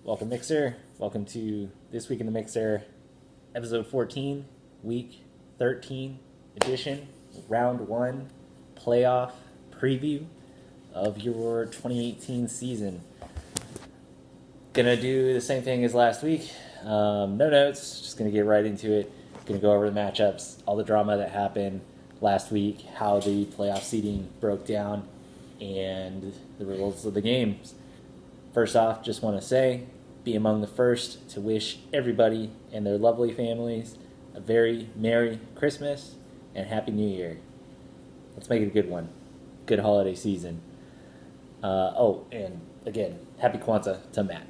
Welcome, Mixer. Welcome to This Week in the Mixer, episode 14, week 13 edition, round one playoff preview of your 2018 season. Gonna do the same thing as last week. No notes, just gonna get right into it. Gonna go over the matchups, all the drama that happened last week, how the playoff seeding broke down, and the results of the games. First off, just want to say, be among the first to wish everybody and their lovely families a very Merry Christmas and Happy New Year. Let's make it a good one. Good holiday season. And again, Happy Kwanzaa to Matt.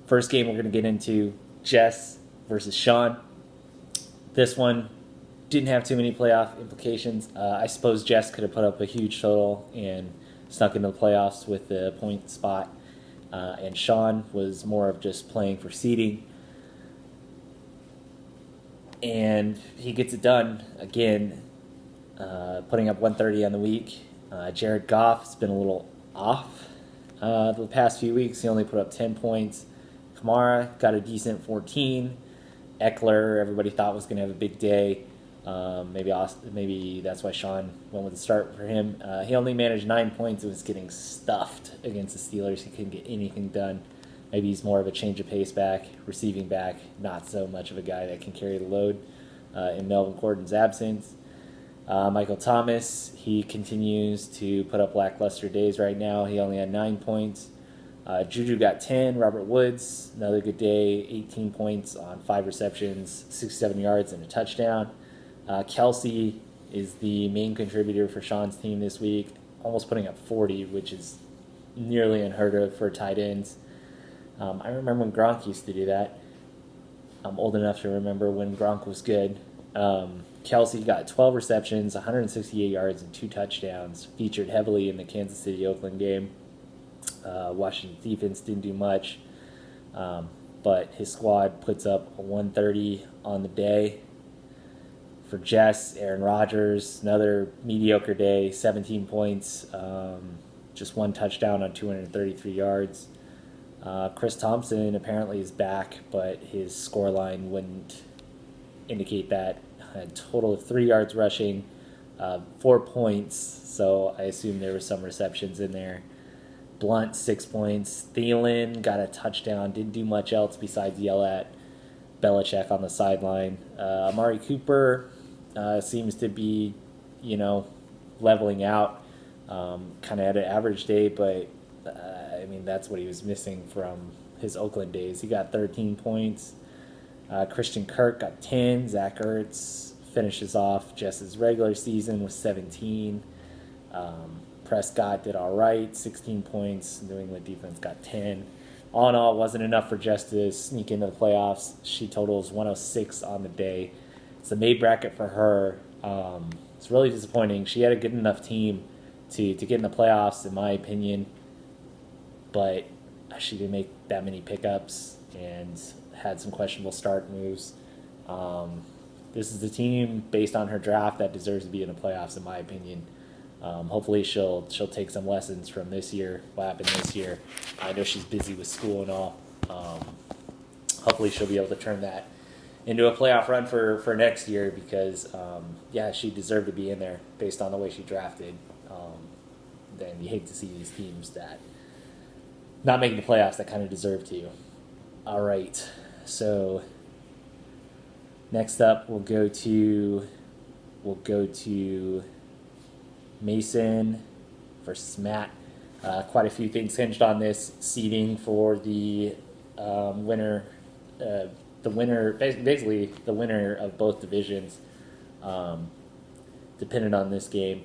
First game we're going to get into, Jess versus Sean. This one didn't have too many playoff implications. I suppose Jess could have put up a huge total and snuck into the playoffs with the point spot. And Sean was more of just playing for seeding. And he gets it done again, putting up 130 on the week. Jared Goff has been a little off the past few weeks. He only put up 10 points. Kamara got a decent 14. Eckler, everybody thought was going to have a big day. Maybe that's why Sean went with the start for him. He only managed 9 points. It was getting stuffed against the Steelers. He couldn't get anything done. Maybe he's more of a change of pace back, receiving back, not so much of a guy that can carry the load in Melvin Gordon's absence. Michael Thomas, he continues to put up lackluster days right now. He only had 9 points. Juju got 10. Robert Woods, another good day, 18 points on 5 receptions, 67 yards and a touchdown. Kelsey is the main contributor for Sean's team this week, almost putting up 40, which is nearly unheard of for tight ends. I remember when Gronk used to do that. I'm old enough to remember when Gronk was good. Kelsey got 12 receptions, 168 yards, and 2 touchdowns, featured heavily in the Kansas City-Oakland game. Washington defense didn't do much, but his squad puts up a 130 on the day. For Jess, Aaron Rodgers, another mediocre day, 17 points, just 1 touchdown on 233 yards. Chris Thompson apparently is back, but his scoreline wouldn't indicate that. A total of 3 yards rushing, 4 points, so I assume there were some receptions in there. Blunt, 6 points. Thielen got a touchdown, didn't do much else besides yell at Belichick on the sideline. Amari Cooper seems to be, leveling out. Kind of had an average day, but that's what he was missing from his Oakland days. He got 13 points. Christian Kirk got 10. Zach Ertz finishes off Jess's regular season with 17. Prescott did all right, 16 points. New England defense got 10. All in all, it wasn't enough for Jess to sneak into the playoffs. She totals 106 on the day. It's a made bracket for her. It's really disappointing. She had a good enough team to get in the playoffs, in my opinion, but she didn't make that many pickups and had some questionable start moves. This is the team, based on her draft, that deserves to be in the playoffs, in my opinion. Hopefully she'll take some lessons from this year, what happened this year. I know she's busy with school and all. Hopefully she'll be able to turn that into a playoff run for next year because, she deserved to be in there based on the way she drafted. Then you hate to see these teams that not making the playoffs that kind of deserve to. All right, so next up we'll go to Mason versus Matt. Quite a few things hinged on this seeding for the winner. Basically the winner of both divisions, depended on this game.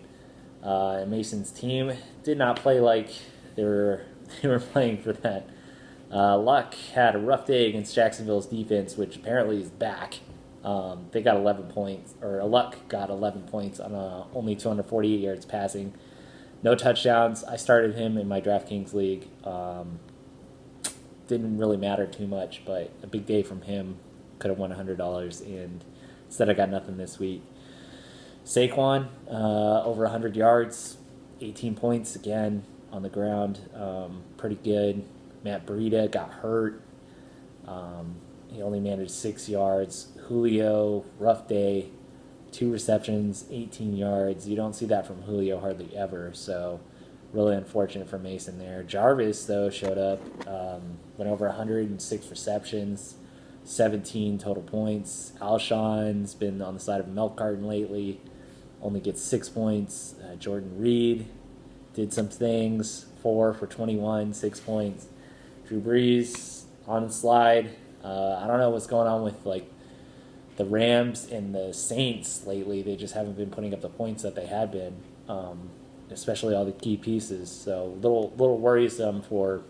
Mason's team did not play like they were playing for that. Luck had a rough day against Jacksonville's defense, which apparently is back. They got 11 points, or Luck got 11 points on only 248 yards passing. No touchdowns. I started him in my DraftKings league. Didn't really matter too much, but a big day from him. Could have won $100, and instead I got nothing this week. Saquon, over 100 yards, 18 points again on the ground. Pretty good. Matt Breida got hurt. He only managed 6 yards. Julio, rough day, 2 receptions, 18 yards. You don't see that from Julio hardly ever, so really unfortunate for Mason there. Jarvis, though, showed up, went over 106 receptions, 17 total points. Alshon's been on the side of a milk carton lately, only gets 6 points. Jordan Reed did some things, 4 for 21, 6 points. Drew Brees on the slide. I don't know what's going on with like the Rams and the Saints lately. They just haven't been putting up the points that they had been, especially all the key pieces. So little worrisome for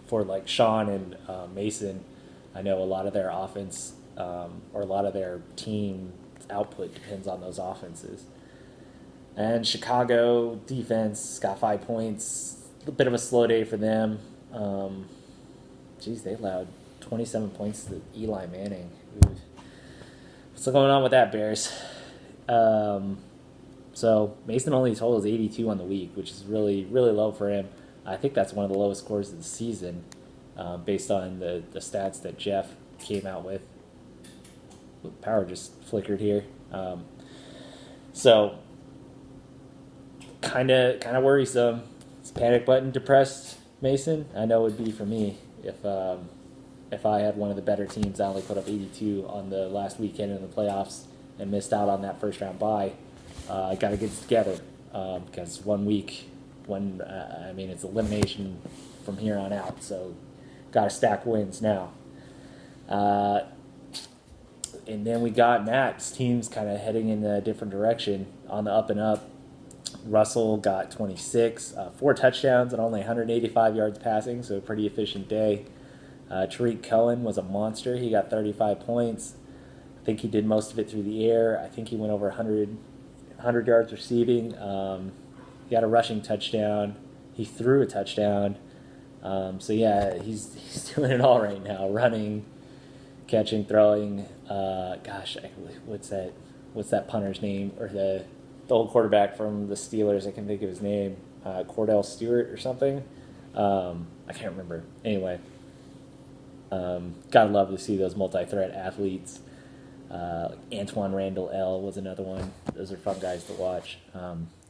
like Sean and Mason. I know a lot of their offense or a lot of their team output depends on those offenses. And Chicago defense got 5 points. A bit of a slow day for them. They allowed 27 points to Eli Manning. Ooh. What's going on with that, Bears? So Mason only totals 82 on the week, which is really, really low for him. I think that's one of the lowest scores of the season, based on the stats that Jeff came out with. Power just flickered here. So kind of worrisome. It's panic button depressed Mason. I know it would be for me if I had one of the better teams. I only put up 82 on the last weekend in the playoffs and missed out on that first round bye. I got to get it together because 1 week, it's elimination from here on out. So got to stack wins now. And then we got Matt's team's kind of heading in a different direction on the up and up. Russell got 26, 4 touchdowns and only 185 yards passing, so a pretty efficient day. Tariq Cohen was a monster. He got 35 points. I think he did most of it through the air. I think he went over 100 yards receiving. He got a rushing touchdown. He threw a touchdown. He's doing it all right now. Running, catching, throwing. What's that punter's name? Or the old quarterback from the Steelers. I can think of his name. Cordell Stewart or something. I can't remember. Anyway. Gotta love to see those multi-threat athletes. Antoine Randall L. was another one. Those are fun guys to watch.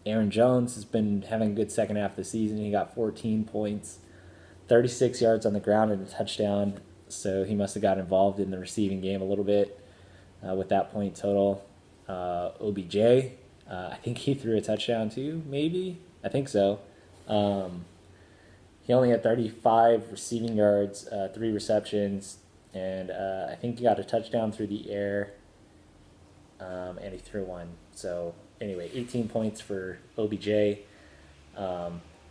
Aaron Jones has been having a good second half of the season. He got 14 points, 36 yards on the ground and a touchdown. So he must have got involved in the receiving game a little bit with that point total. OBJ, I think he threw a touchdown too, maybe? I think so. He only had 35 receiving yards, 3 receptions, and I think he got a touchdown through the air, and he threw one. So anyway, 18 points for OBJ.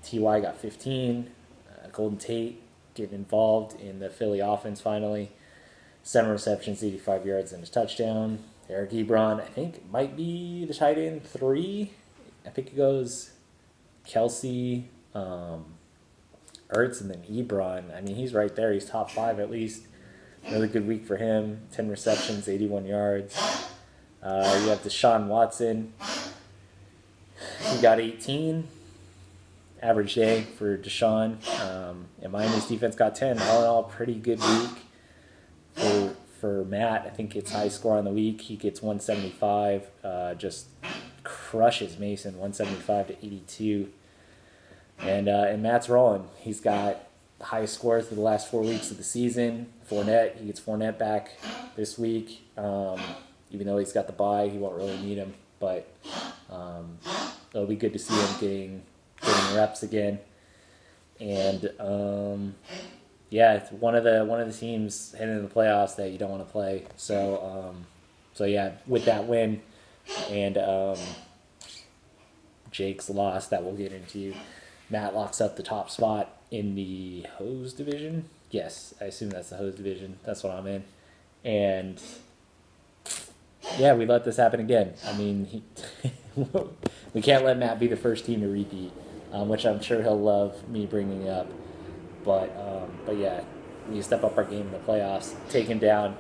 T.Y. got 15. Golden Tate getting involved in the Philly offense finally. 7 receptions, 85 yards, and a touchdown. Eric Ebron, I think, might be the tight end 3. I think it goes Kelsey, Ertz, and then Ebron. I mean, he's right there. He's top 5 at least. Another good week for him. 10 receptions, 81 yards. You have Deshaun Watson. He got 18. Average day for Deshaun. And Miami's defense got 10. All in all, pretty good week for Matt. I think it's high score on the week. He gets 175. Just crushes Mason, 175 to 82. And Matt's rolling. He's got the highest scores for the last 4 weeks of the season. Fournette, he gets Fournette back this week. Even though he's got the bye, he won't really need him. But it'll be good to see him getting reps again. And it's one of the teams heading into the playoffs that you don't want to play. So with that win and Jake's loss that we'll get into, Matt locks up the top spot in the Hose division. Yes, I assume that's the Hose division. That's what I'm in. And yeah, we let this happen again. I mean, we can't let Matt be the first team to repeat, which I'm sure he'll love me bringing up. But yeah, we need to step up our game in the playoffs, take him down,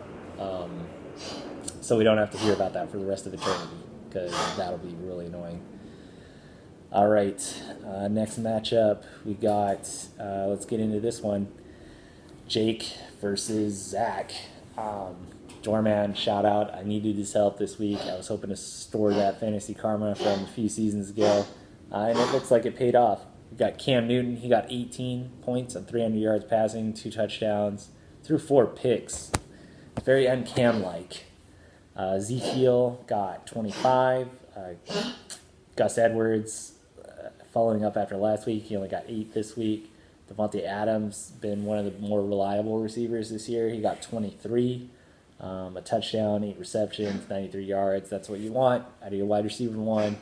so we don't have to hear about that for the rest of eternity, because that'll be really annoying. All right, next matchup we got. Let's get into this one. Jake versus Zach. Doorman, shout out. I needed his help this week. I was hoping to store that fantasy karma from a few seasons ago, and it looks like it paid off. We got Cam Newton. He got 18 points on 300 yards passing, 2 touchdowns, threw 4 picks. Very uncam-like. Ezekiel got 25. Gus Edwards, following up after last week, he only got 8 this week. Devontae Adams, been one of the more reliable receivers this year. He got 23, a touchdown, 8 receptions, 93 yards. That's what you want out of your wide receiver one.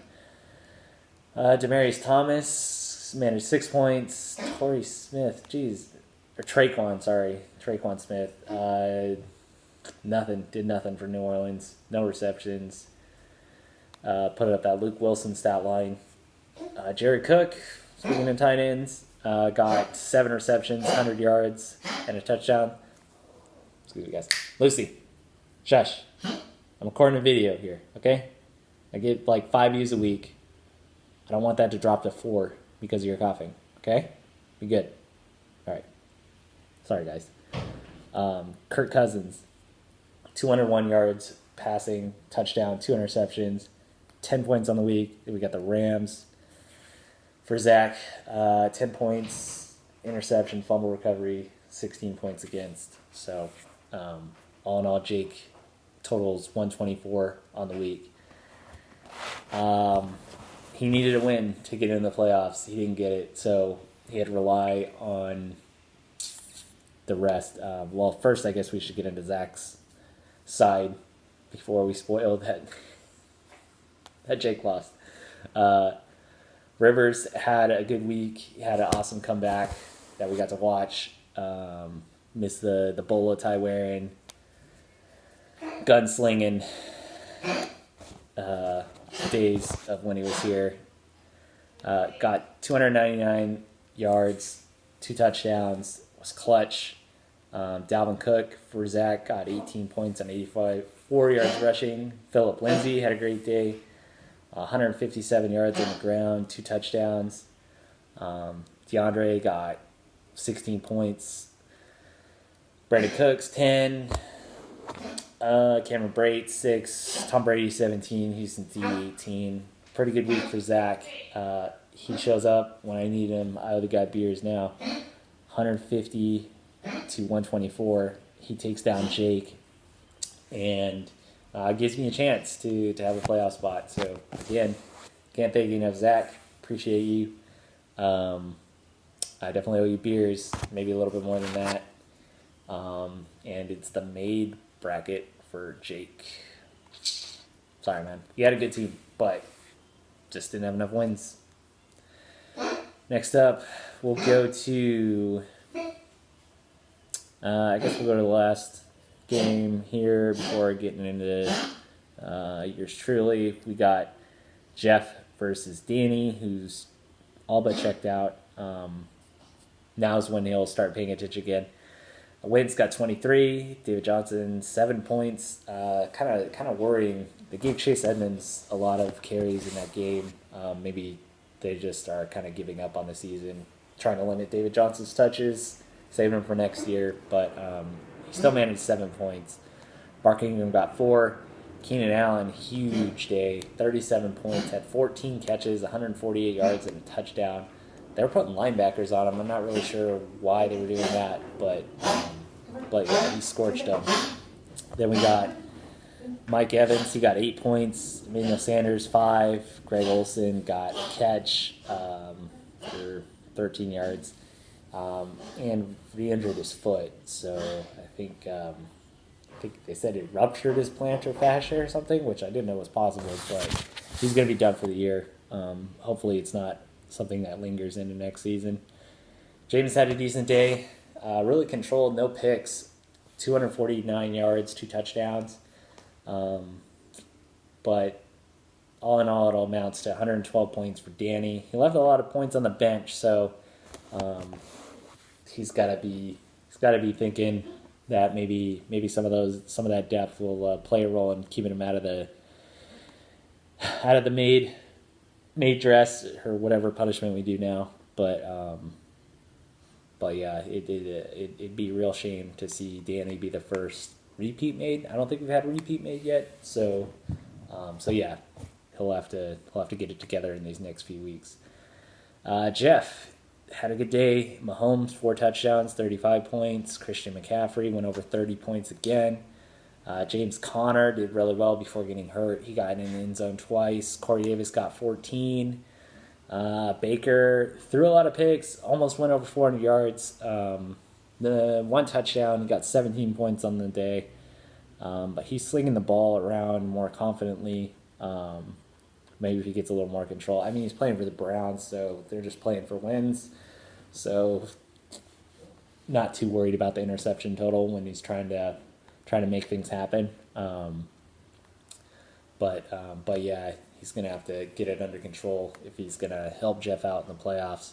Demaryius Thomas managed 6 points. Torrey Smith, Traquan Smith. Did nothing for New Orleans. No receptions. Put up that Luke Wilson stat line. Jared Cook, speaking of tight ends, got 7 receptions, 100 yards, and a touchdown. Excuse me, guys. Lucy, shush. I'm recording a video here, okay? I get like 5 views a week. I don't want that to drop to 4 because of your coughing, okay? Be good. All right. Sorry, guys. Kirk Cousins, 201 yards passing, touchdown, 2 interceptions, 10 points on the week. Then we got the Rams. For Zach, 10 points, interception, fumble recovery, 16 points against. So, all in all, Jake totals 124 on the week. He needed a win to get in the playoffs. He didn't get it, so he had to rely on the rest. Well, first, I guess we should get into Zach's side before we spoil that Jake lost. Rivers had a good week. He had an awesome comeback that we got to watch. Missed the bolo tie wearing, gunslinging days of when he was here. Got 299 yards, 2 touchdowns, was clutch. Dalvin Cook for Zach got 18 points on 4 yards rushing. Phillip Lindsay had a great day. 157 yards on the ground, 2 touchdowns. DeAndre got 16 points. Brandon Cooks, 10. Cameron Brate, 6. Tom Brady, 17. Houston D, 18. Pretty good week for Zach. He shows up when I need him. I owe the guy beers now. 150 to 124. He takes down Jake. And gives me a chance to have a playoff spot. So, again, can't thank you enough, Zach. Appreciate you. I definitely owe you beers, maybe a little bit more than that. And it's the made bracket for Jake. Sorry, man. You had a good team, but just didn't have enough wins. Next up, we'll go to... I guess we'll go to the last game here before getting into yours truly. We got Jeff versus Danny, who's all but checked out. Now's when he'll start paying attention again. Wentz got 23. David Johnson 7 points. Kind of worrying. They gave Chase Edmonds a lot of carries in that game. Maybe they just are kind of giving up on the season, trying to limit David Johnson's touches, saving him for next year. But he still managed 7 points. Barkingham got 4. Keenan Allen, huge day, 37 points, had 14 catches, 148 yards, and a touchdown. They were putting linebackers on him. I'm not really sure why they were doing that, but yeah, he scorched them. Then we got Mike Evans. He got 8 points. Emmanuel Sanders, 5. Greg Olsen got a catch for 13 yards and re-injured his foot. So I think they said it ruptured his plantar fascia or something, which I didn't know was possible, but he's going to be done for the year. Hopefully it's not something that lingers into next season. James had a decent day. Really controlled, no picks, 249 yards, 2 touchdowns. But all in all, it all amounts to 112 points for Danny. He left a lot of points on the bench, so he's got to be thinking that maybe some of that depth will play a role in keeping him out of the maid dress or whatever punishment we do now. But yeah, it'd be a real shame to see Danny be the first repeat maid. I don't think we've had a repeat maid yet. So yeah, he'll have to get it together in these next few weeks. Jeff had a good day. Mahomes, 4 touchdowns, 35 points. Christian McCaffrey went over 30 points again. James Conner did really well before getting hurt. He got in the end zone twice. Corey Davis got 14. Baker threw a lot of picks, almost went over 400 yards. The 1 touchdown, he got 17 points on the day. But he's slinging the ball around more confidently. Maybe if he gets a little more control. I mean, he's playing for the Browns, so they're just playing for wins. So not too worried about the interception total when he's trying to make things happen. But yeah, he's going to have to get it under control if he's going to help Jeff out in the playoffs.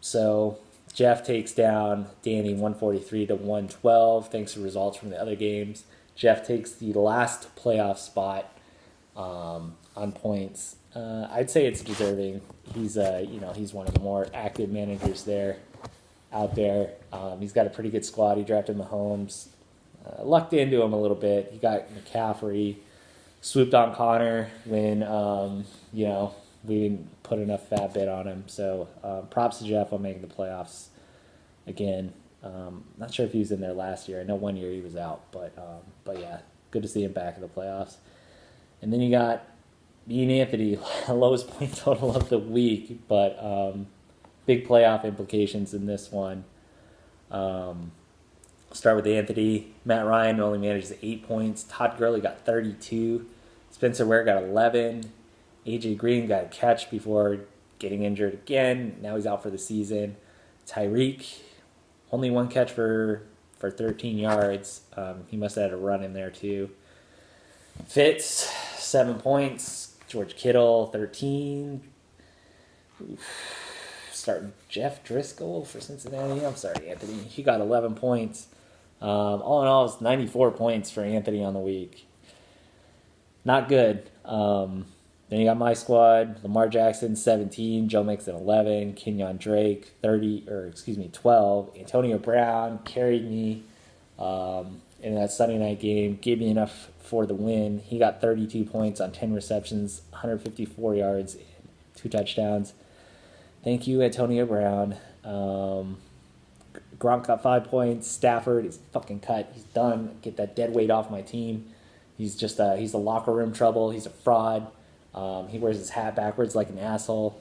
So Jeff takes down Danny 143-112 thanks to results from the other games. Jeff takes the last playoff spot on points. I'd say it's deserving. He's he's one of the more active managers out there. He's got a pretty good squad. He drafted Mahomes. Lucked into him a little bit. He got McCaffrey, swooped on Connor when we didn't put enough fat bit on him. So props to Jeff on making the playoffs again. Not sure if he was in there last year. I know one year he was out, but yeah, good to see him back in the playoffs. And then you got me and Anthony, lowest point total of the week, but big playoff implications in this one. Start with Anthony. Matt Ryan only manages 8 points. Todd Gurley got 32. Spencer Ware got 11. AJ Green got a catch before getting injured again. Now he's out for the season. Tyreek, only 1 catch for 13 yards. He must have had a run in there too. Fitz, 7 points. George Kittle, 13. Starting Jeff Driscoll for Cincinnati. I'm sorry, Anthony. He got 11 points. All in all, it's 94 points for Anthony on the week. Not good. Then you got my squad. Lamar Jackson, 17. Joe Mixon, 11. Kenyon Drake, 12. Antonio Brown carried me in that Sunday night game. Gave me enough for the win. He got 32 points on 10 receptions, 154 yards, and 2 touchdowns. Thank you, Antonio Brown. Gronk got 5 points. Stafford is fucking cut. He's done. Get that dead weight off my team. He's a locker room trouble. He's a fraud. He wears his hat backwards like an asshole.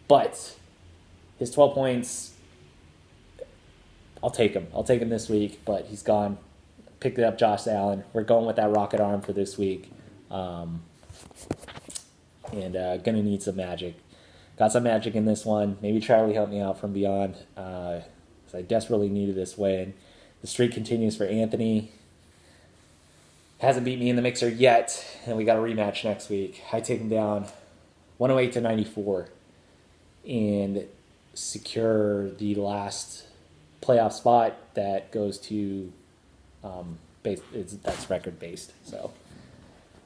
But his 12 points, I'll take him. I'll take him this week, but he's gone. Picked it up, Josh Allen. We're going with that rocket arm for this week. And gonna need some magic. Got some magic in this one. Maybe Charlie helped me out from beyond. I desperately needed this win. The streak continues for Anthony. Hasn't beat me in the mixer yet, and we got a rematch next week. I take him down 108-94 and secure the last playoff spot that goes to that's record based. So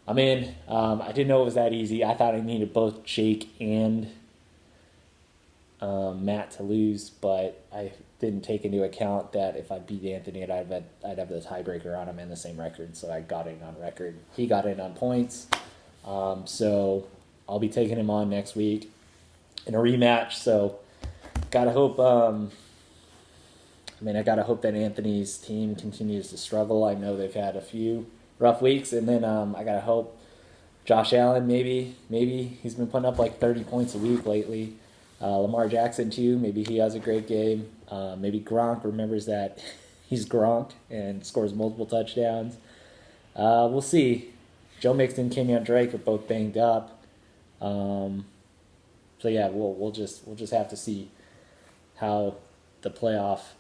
I'm in. I didn't know it was that easy. I thought I needed both Jake and Matt to lose, but I didn't take into account that if I beat Anthony, I'd have the tiebreaker on him and the same record. So I got in on record. He got in on points. So I'll be taking him on next week in a rematch. So gotta hope. I gotta hope that Anthony's team continues to struggle. I know they've had a few rough weeks, and then I gotta hope Josh Allen maybe he's been putting up like 30 points a week lately. Lamar Jackson too. Maybe he has a great game. Maybe Gronk remembers that he's Gronk and scores multiple touchdowns. We'll see. Joe Mixon, Kenyon Drake are both banged up. So yeah, we'll just have to see how the playoff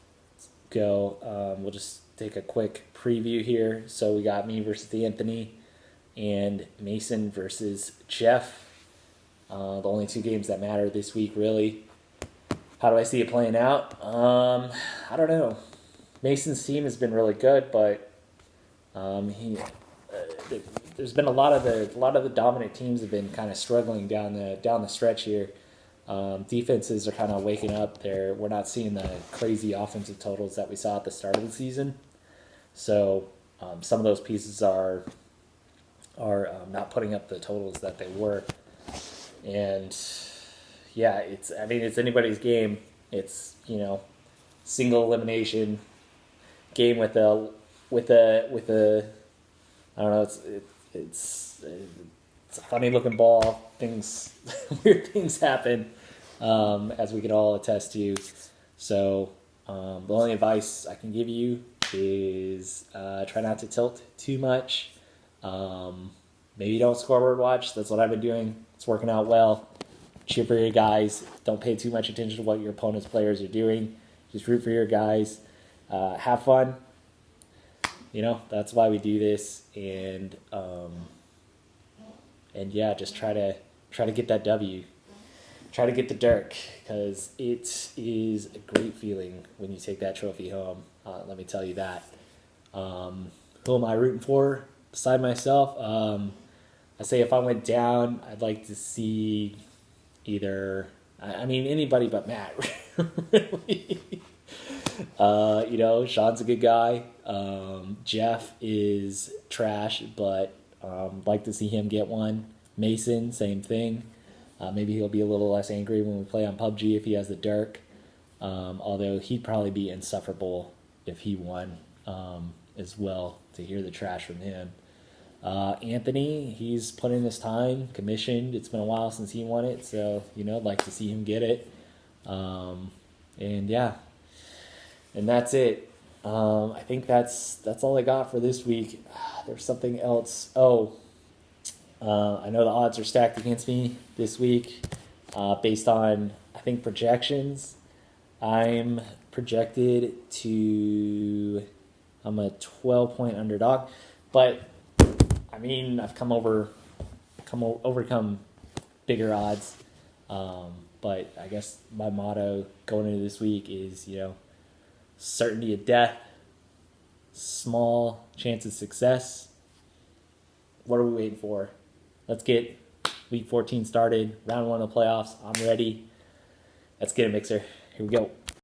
go. We'll just take a quick preview here. So we got me versus Anthony and Mason versus Jeff. The only 2 games that matter this week, really. How do I see it playing out? I don't know. Mason's team has been really good, but there's been a lot of the dominant teams have been kind of struggling down the stretch here. Defenses are kind of waking up. We're not seeing the crazy offensive totals that we saw at the start of the season. So some of those pieces are not putting up the totals that they were. And yeah, it's anybody's game. It's, single elimination game with a I don't know. It's a funny looking ball. Weird things happen, as we can all attest to. So the only advice I can give you is try not to tilt too much. Maybe don't scoreboard watch. That's what I've been doing. It's working out well. Cheer for your guys. Don't pay too much attention to what your opponent's players are doing. Just root for your guys. Have fun. That's why we do this, and yeah, just try to get that W. Try to get the Dirk, because it is a great feeling when you take that trophy home. Let me tell you that. Who am I rooting for beside myself? I say if I went down, I'd like to see either. Anybody but Matt. Really. Sean's a good guy. Jeff is trash, but like to see him get one. Mason, same thing. Maybe he'll be a little less angry when we play on PUBG if he has the Dirk. Although he'd probably be insufferable if he won as well, to hear the trash from him. Anthony, he's put in his time, commissioned. It's been a while since he won it, so I'd like to see him get it. And yeah. And that's it. I think that's all I got for this week. There's something else. I know the odds are stacked against me this week, based on, I think, projections. I'm projected I'm a 12-point underdog, but I've overcome bigger odds. But I guess my motto going into this week is, certainty of death, small chance of success. What are we waiting for? Let's get week 14 started, round 1 of the playoffs. I'm ready. Let's get it, Mixer. Here we go.